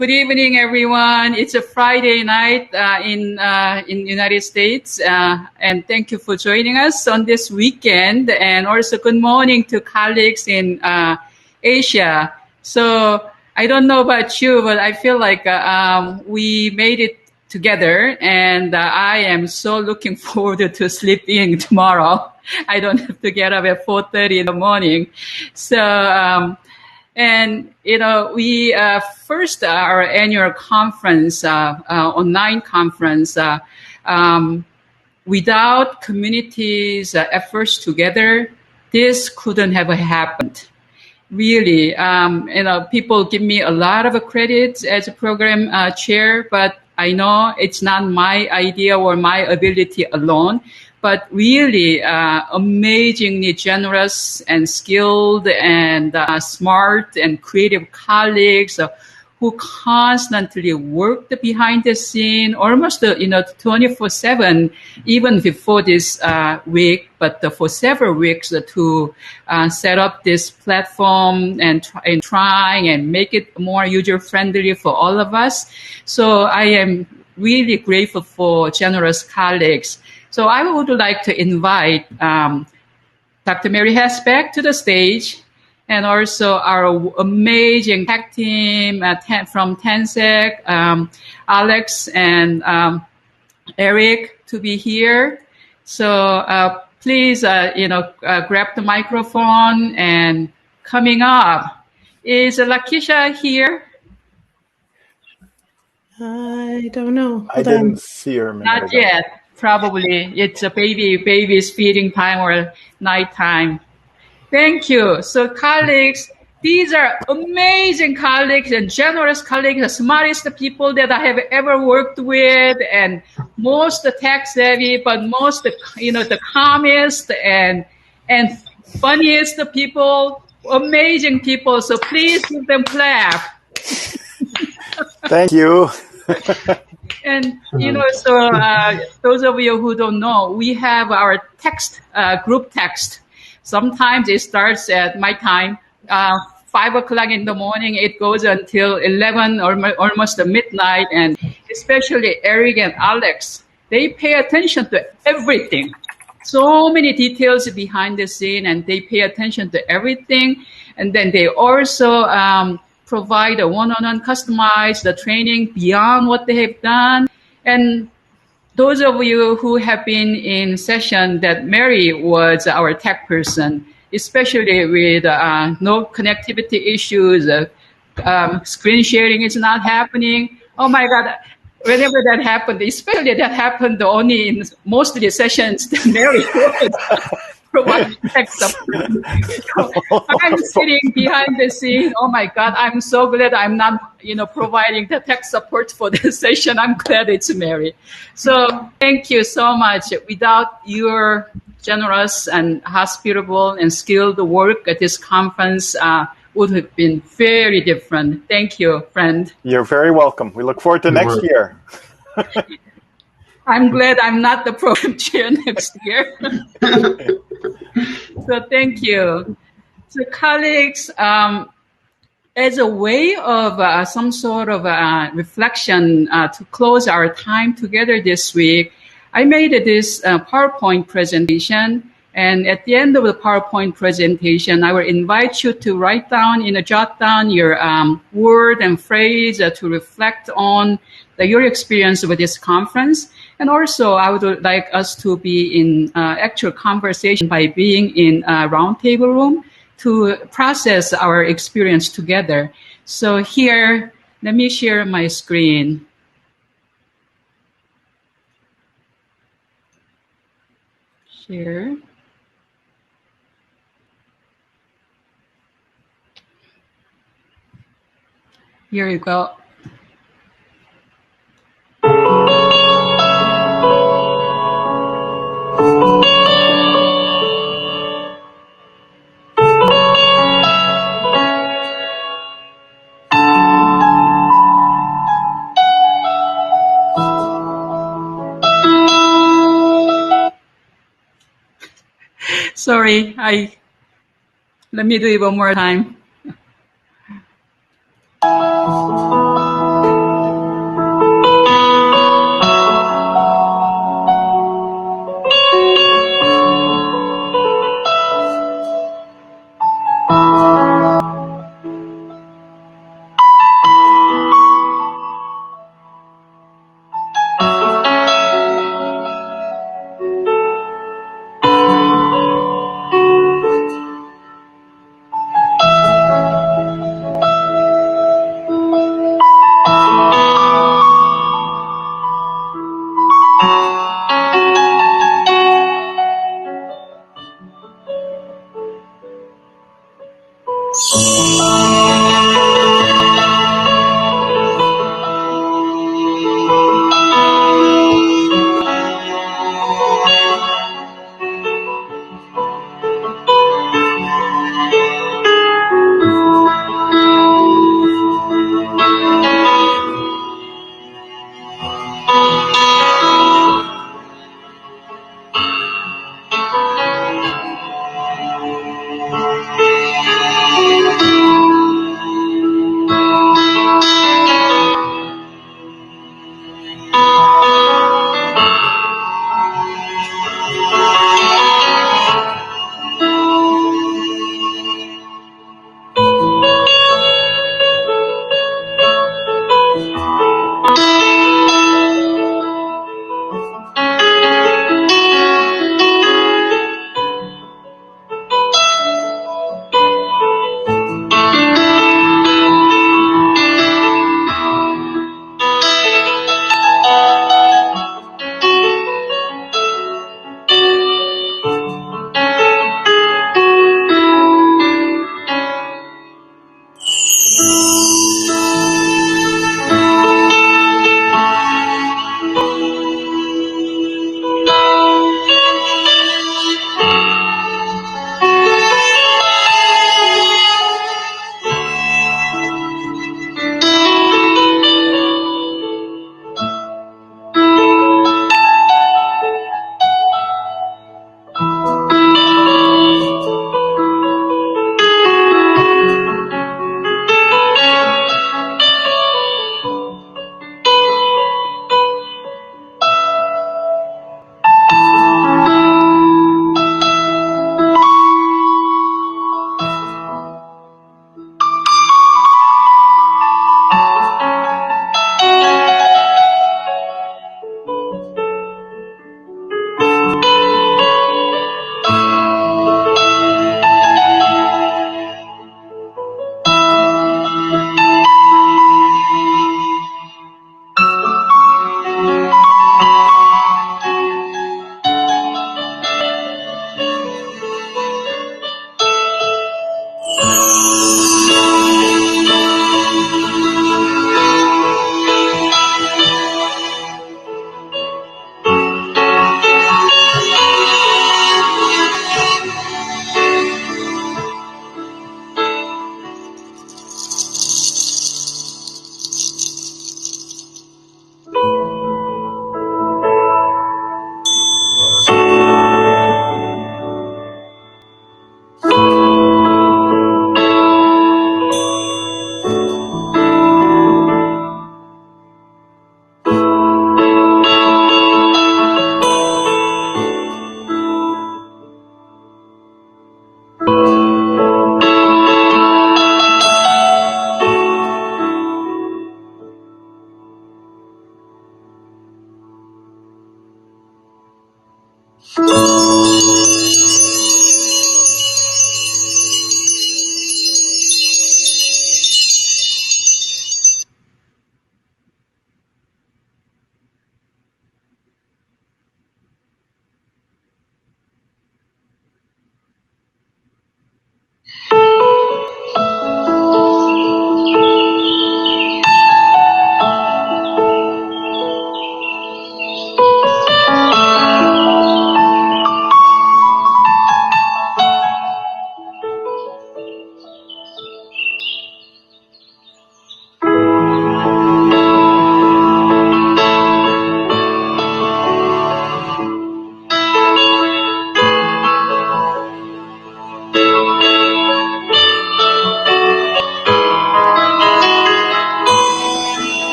Good evening, everyone. It's a Friday night in United States, and thank you for joining us on this weekend. And also, good morning to colleagues in Asia. So I don't know about you, but I feel like we made it together, and I am so looking forward to sleeping tomorrow. I don't have to get up at 4:30 in the morning. So. And, we first our annual conference, online conference, without communities' efforts together, this couldn't have happened. Really, people give me a lot of credit as a program chair, but I know it's not my idea or my ability alone. But really amazingly generous and skilled and smart and creative colleagues who constantly worked behind the scene, almost 24/7, even before this week, but for several weeks to set up this platform and try and make it more user friendly for all of us. So I am really grateful for generous colleagues. So I would like to invite Dr. Mary Hesbeck to the stage, and also our amazing tech team from Tencent, Alex and Eric to be here. So please, grab the microphone. And coming up, is Lakisha here? I don't know. I didn't see her. Not yet. Probably it's a baby's feeding time or nighttime. Thank you. So colleagues, these are amazing colleagues and generous colleagues, the smartest people that I have ever worked with, and most tech savvy, but most, the calmest and funniest people, amazing people. So please give them clap. Thank you. And, those of you who don't know, we have our text, group text. Sometimes it starts at my time, 5 o'clock in the morning. It goes until 11 or almost midnight. And especially Eric and Alex, they pay attention to everything. So many details behind the scene, and they pay attention to everything. And then they also provide a one-on-one customized training beyond what they have done. And those of you who have been in session that Mary was our tech person, especially with no connectivity issues, screen sharing is not happening. Oh my God, whenever that happened, especially that happened only in mostly sessions that Mary was providing tech support. I'm sitting behind the scene. Oh my God, I'm so glad I'm not, providing the tech support for this session. I'm glad it's Mary. So thank you so much. Without your generous and hospitable and skilled work at this conference, would have been very different. Thank you, friend. You're very welcome. We look forward to next year. I'm glad I'm not the program chair next year. So thank you. So colleagues, as a way of some sort of reflection to close our time together this week, I made this PowerPoint presentation. And at the end of the PowerPoint presentation, I will invite you to jot down your word and phrase to reflect on your experience with this conference. And also, I would like us to be in actual conversation by being in a roundtable room to process our experience together. So here, let me share my screen. Share. Here you go. Sorry, let me do it one more time.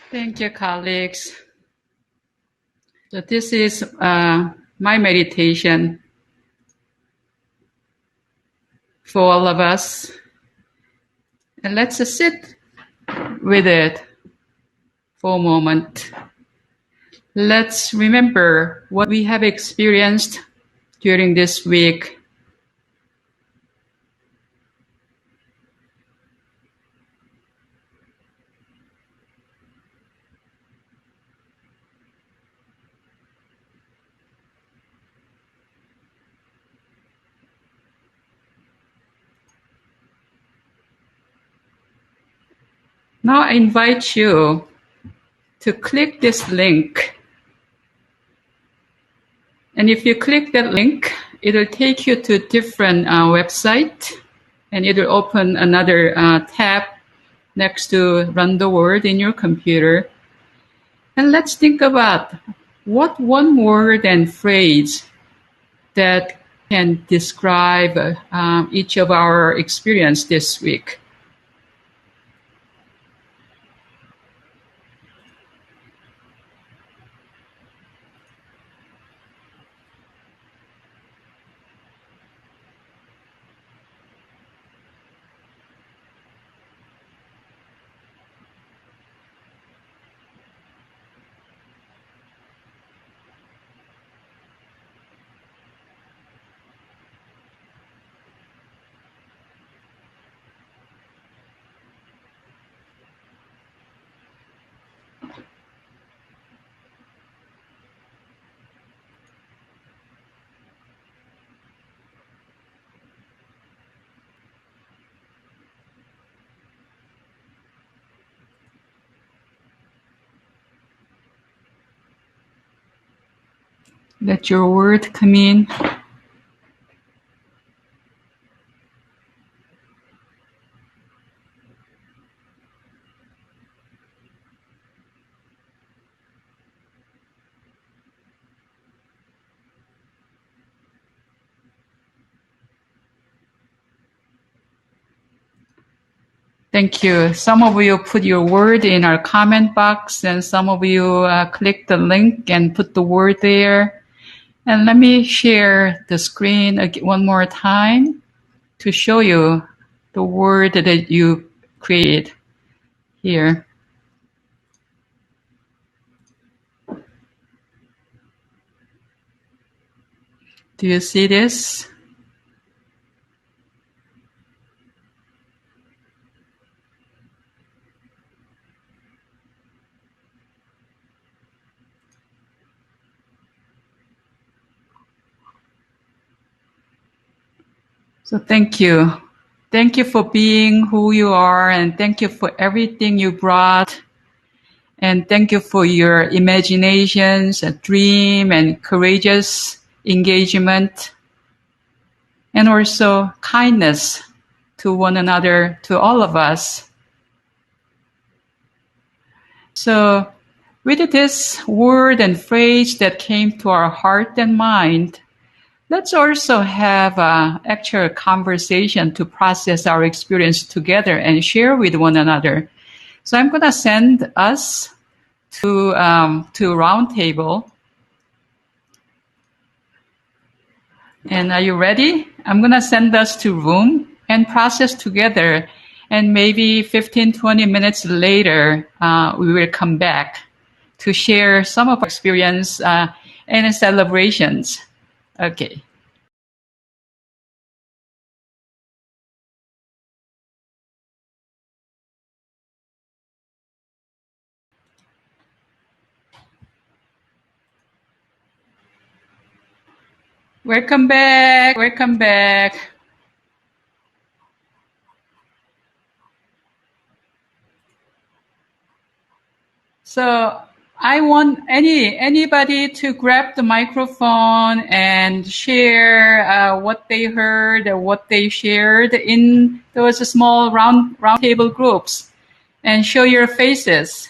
Thank you, colleagues. So this is my meditation for all of us. And let's just sit with it for a moment. Let's remember what we have experienced during this week. Now I invite you to click this link. And if you click that link, it'll take you to a different website, and it'll open another tab next to Run the Word in your computer. And let's think about what one word and phrase that can describe each of our experience this week. Let your word come in. Thank you. Some of you put your word in our comment box, and some of you click the link and put the word there. And let me share the screen one more time to show you the word that you created here. Do you see this? So thank you. Thank you for being who you are, and thank you for everything you brought. And thank you for your imaginations, a dream, and courageous engagement, and also kindness to one another, to all of us. So with this word and phrase that came to our heart and mind, let's also have an actual conversation to process our experience together and share with one another. So I'm going to send us to roundtable. And are you ready? I'm going to send us to room and process together. And maybe 15, 20 minutes later, we will come back to share some of our experience and celebrations. Okay. Welcome back. Welcome back. So I want anybody to grab the microphone and share what they heard or what they shared in those small round table groups, and show your faces.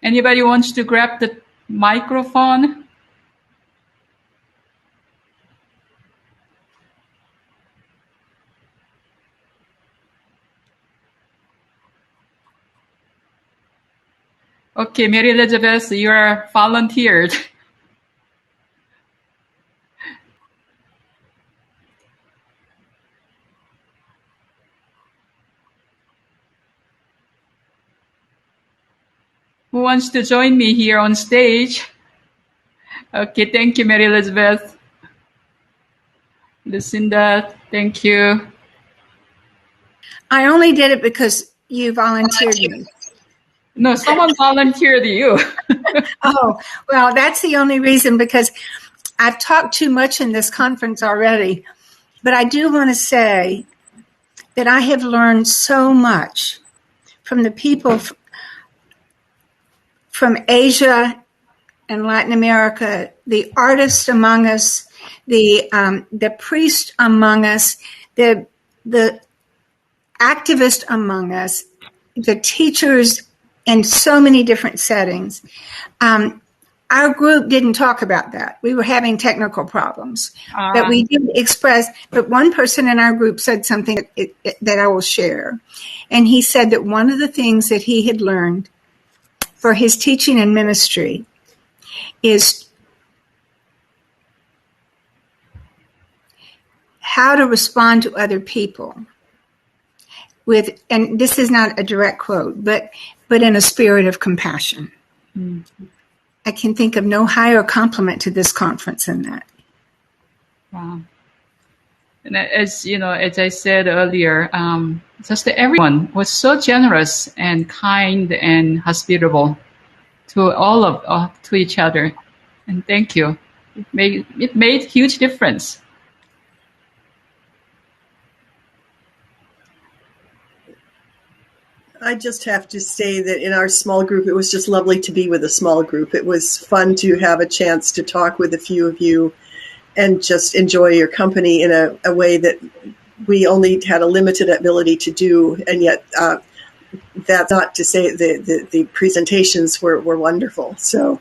Anybody wants to grab the microphone? Okay, Mary Elizabeth, you are volunteered. Who wants to join me here on stage? Okay, thank you, Mary Elizabeth. Lucinda, thank you. I only did it because you volunteered me. No, someone volunteered you. Oh, well, that's the only reason, because I've talked too much in this conference already, but I do want to say that I have learned so much from the people from Asia and Latin America, the artists among us, the priest among us, the activist among us, the teachers in so many different settings. Our group didn't talk about that. We were having technical problems that we didn't express. But one person in our group said something that I will share. And he said that one of the things that he had learned for his teaching and ministry is how to respond to other people with, and this is not a direct quote, but in a spirit of compassion. Mm-hmm. I can think of no higher compliment to this conference than that. Wow. And as you know, as I said earlier, just everyone was so generous and kind and hospitable to to each other. And thank you. It made huge difference. I just have to say that in our small group, it was just lovely to be with a small group. It was fun to have a chance to talk with a few of you and just enjoy your company in a way that we only had a limited ability to do. And yet that's not to say the presentations were wonderful. So,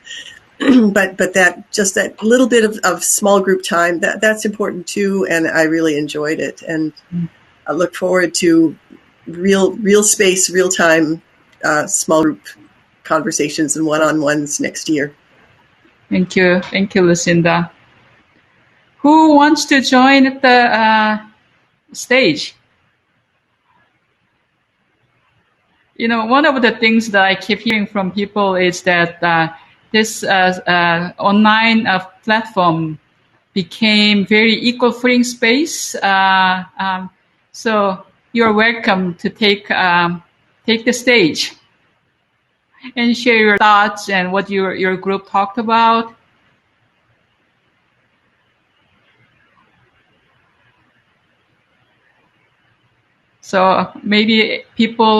but that little bit of small group time, that's important too. And I really enjoyed it. And I look forward to real space, real time, small group conversations and one-on-ones next year. Thank you, Lucinda. Who wants to join at the stage? You know, one of the things that I keep hearing from people is that this online platform became very equal footing space. So you're welcome to take the stage and share your thoughts and what your group talked about. So maybe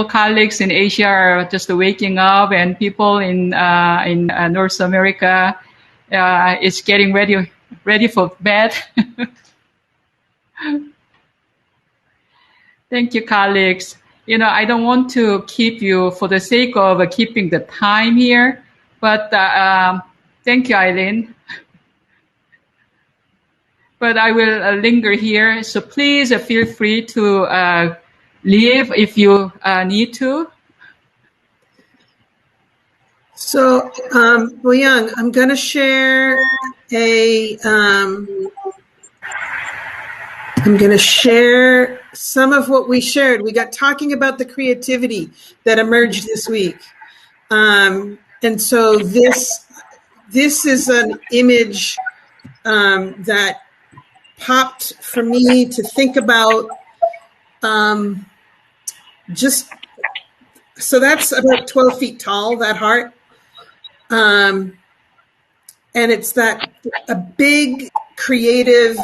colleagues in Asia are just waking up, and people in North America is getting ready for bed. Thank you, colleagues. You know, I don't want to keep you for the sake of keeping the time here, but thank you, Eileen. But I will linger here, so please feel free to leave if you need to. So, Boyung, I'm going to share some of what we shared. We got talking about the creativity that emerged this week. And so this is an image that popped for me to think about. So that's about 12 feet tall, that heart. And it's that a big, creative,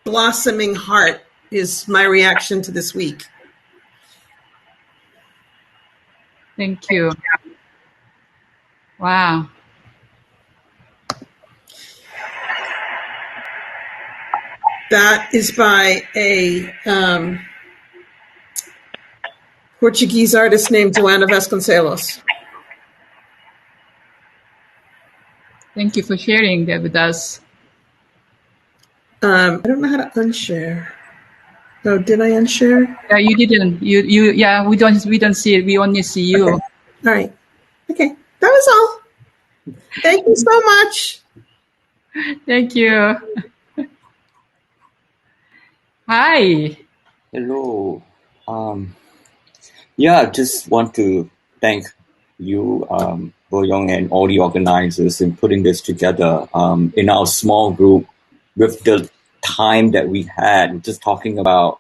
blossoming heart is my reaction to this week. Thank you. Wow. That is by a Portuguese artist named Joana Vasconcelos. Thank you for sharing that with us. I don't know how to unshare. Oh, did I unshare? Yeah, you didn't. Yeah, we don't see it. We only see you. Okay. All right. Okay. That was all. Thank you so much. Thank you. Hi. Hello. Yeah, I just want to thank you, Boyung, and all the organizers in putting this together in our small group with the time that we had, just talking about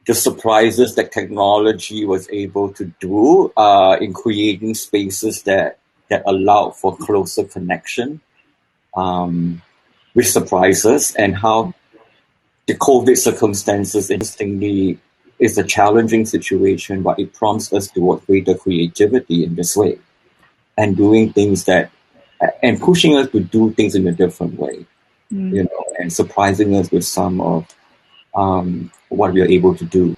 the surprises that technology was able to do in creating spaces that allowed for closer connection. which surprised us, and how the COVID circumstances, interestingly, is a challenging situation, but it prompts us towards greater creativity in this way, and doing things and pushing us to do things in a different way, and surprising us with some of what we are able to do.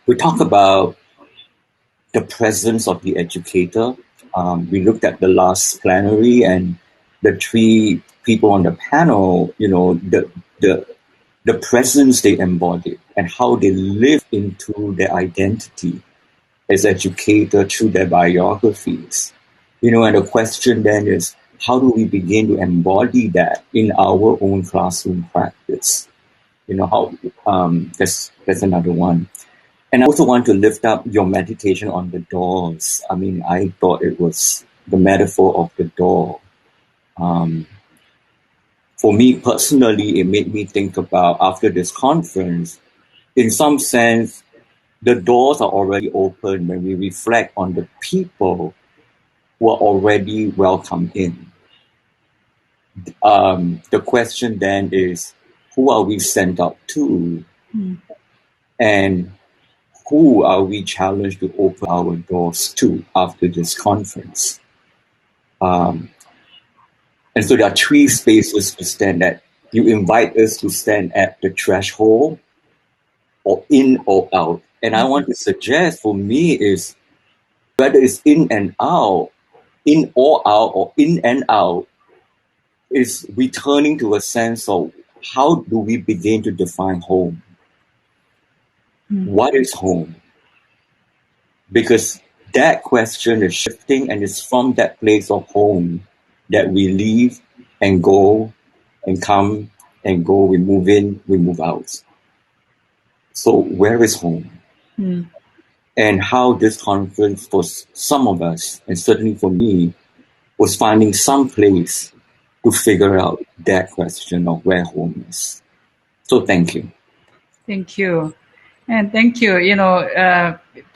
We talk about the presence of the educator. We looked at the last plenary, and the three people on the panel, the presence they embody and how they live into their identity as educator through their biographies. And the question then is, how do we begin to embody that in our own classroom practice? That's another one. And I also want to lift up your meditation on the doors. I mean, I thought it was the metaphor of the door. For me personally, it made me think about, after this conference, in some sense, the doors are already open when we reflect on the people who are already welcome in. The question then is, who are we sent out to? And who are we challenged to open our doors to after this conference? And so there are three spaces to stand at. You invite us to stand at the threshold, or in or out. And I want to suggest, for me, is whether it's in and out, in or out, or in and out, is returning to a sense of how do we begin to define home? What is home? Because that question is shifting, and it's from that place of home that we leave and go and come and go, we move in, we move out. So where is home? And how this conference, for some of us, and certainly for me, was finding some place to figure out that question of where home is. So thank you. Thank you. And thank you.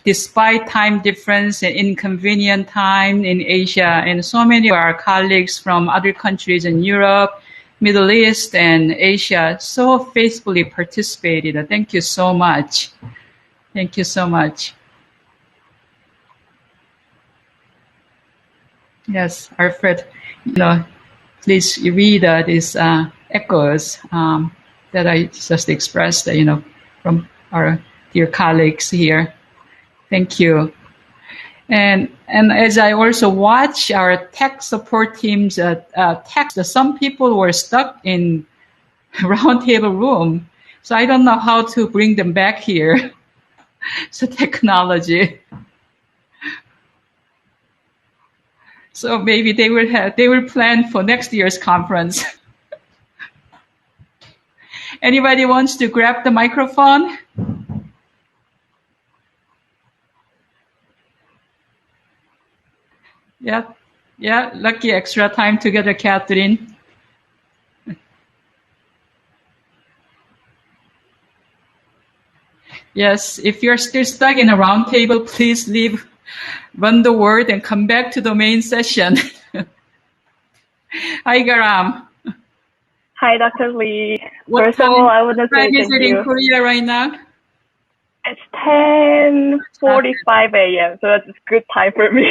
Despite time difference and inconvenient time in Asia, and so many of our colleagues from other countries in Europe, Middle East, and Asia so faithfully participated. Thank you so much. Thank you so much. Yes, Alfred, please read these echoes that I just expressed, from our dear colleagues here. Thank you. And as I also watch our tech support teams text, some people were stuck in roundtable room. So I don't know how to bring them back here. So technology. So maybe they will plan for next year's conference. Anybody wants to grab the microphone? Yeah, lucky extra time together, Catherine. Yes, if you're still stuck in a round table, please run the word and come back to the main session. Hi, Garam. Hi, Dr. Lee. First of all, I want to say thank you. In Korea right now? It's 10:45 a.m., so that's a good time for me.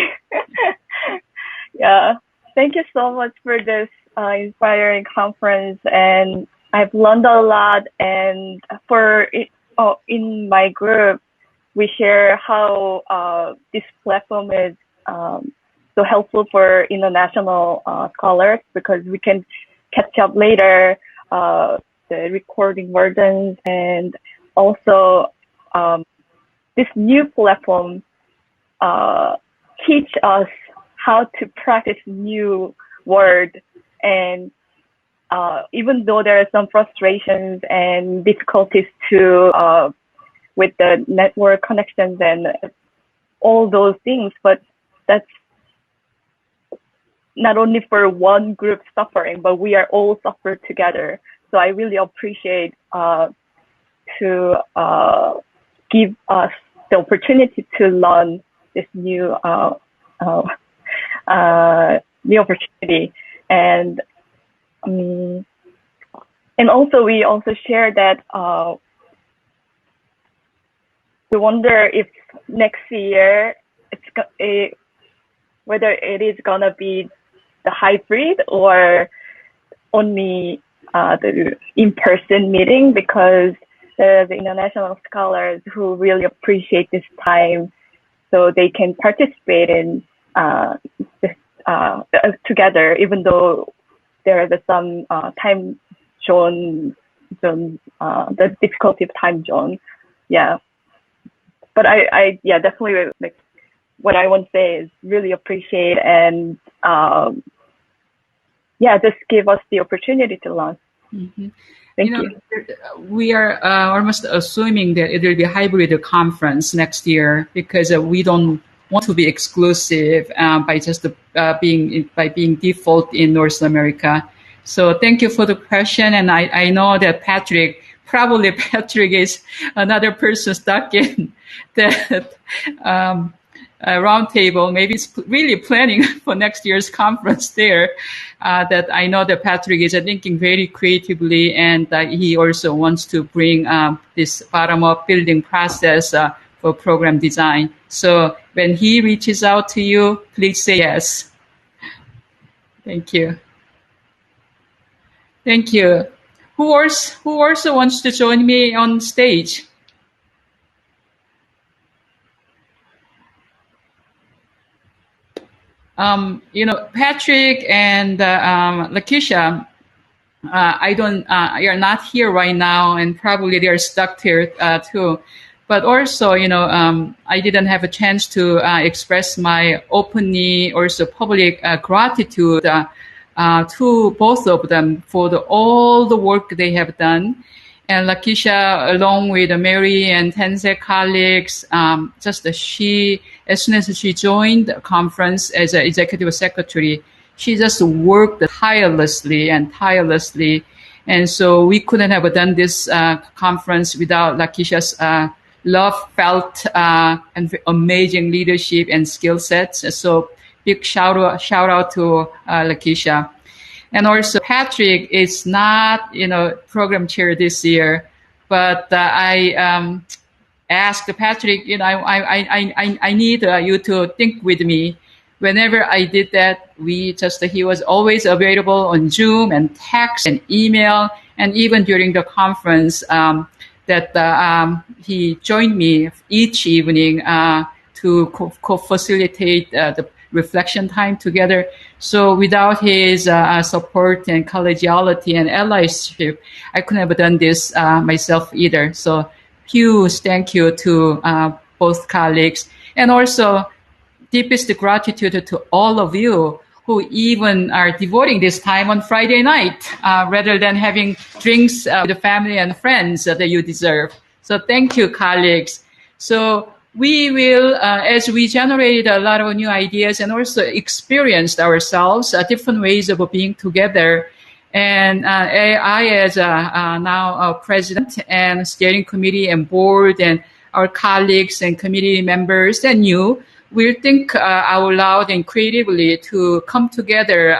Yeah, thank you so much for this inspiring conference, and I've learned a lot. And in my group, we share how this platform is so helpful for international scholars, because we can catch up later, the recording versions, and also this new platform teach us how to practice new word. And even though there are some frustrations and difficulties with the network connections and all those things, but that's not only for one group suffering, but we are all suffer together. So I really appreciate to give us the opportunity to learn this new opportunity. And And also, we also share that we wonder if next year whether it is gonna be the hybrid or only the in-person meeting, because the international scholars who really appreciate this time, so they can participate in this together, even though there are some time zone, the difficulty of time zone. Yeah. But I definitely, like, what I want to say is really appreciate and just give us the opportunity to launch. Mm-hmm. Thank you. We are almost assuming that it will be a hybrid conference next year, because we don't want to be exclusive by just being default in North America. So thank you for the question, and I know that Patrick is another person stuck in that roundtable. Maybe it's really planning for next year's conference there. That I know that Patrick is thinking very creatively, and he also wants to bring this bottom-up building process for program design. So when he reaches out to you, please say yes. Thank you. Thank you. Who also wants to join me on stage? Patrick and Lakeisha, you're not here right now, and probably they are stuck here too. But also, I didn't have a chance to express my openly, also public gratitude to both of them for all the work they have done. And Lakeisha, along with Mary and Tenzek colleagues, as soon as she joined the conference as an executive secretary, she just worked tirelessly. And so we couldn't have done this conference without Lakeisha's love-felt and amazing leadership and skill sets. So big shout out to Lakeisha. And also Patrick is not, program chair this year, but I asked Patrick, I need you to think with me. Whenever I did that, he was always available on Zoom and text and email, and even during the conference, he joined me each evening to co-facilitate the reflection time together. So without his support and collegiality and allyship, I couldn't have done this myself either. So huge thank you to both colleagues, and also deepest gratitude to all of you who even are devoting this time on Friday night rather than having drinks with the family and friends that you deserve. So thank you, colleagues. So we will, as we generated a lot of new ideas and also experienced ourselves different ways of being together. And I, as now president and steering committee and board, and our colleagues and committee members and you, will think out loud and creatively to come together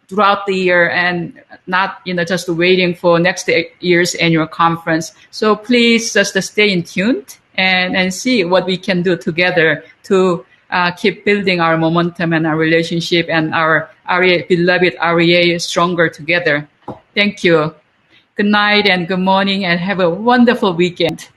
throughout the year, and not just waiting for next year's annual conference. So please just stay in tuned and see what we can do together to keep building our momentum and our relationship and our beloved REA stronger together. Thank you. Good night and good morning, and have a wonderful weekend.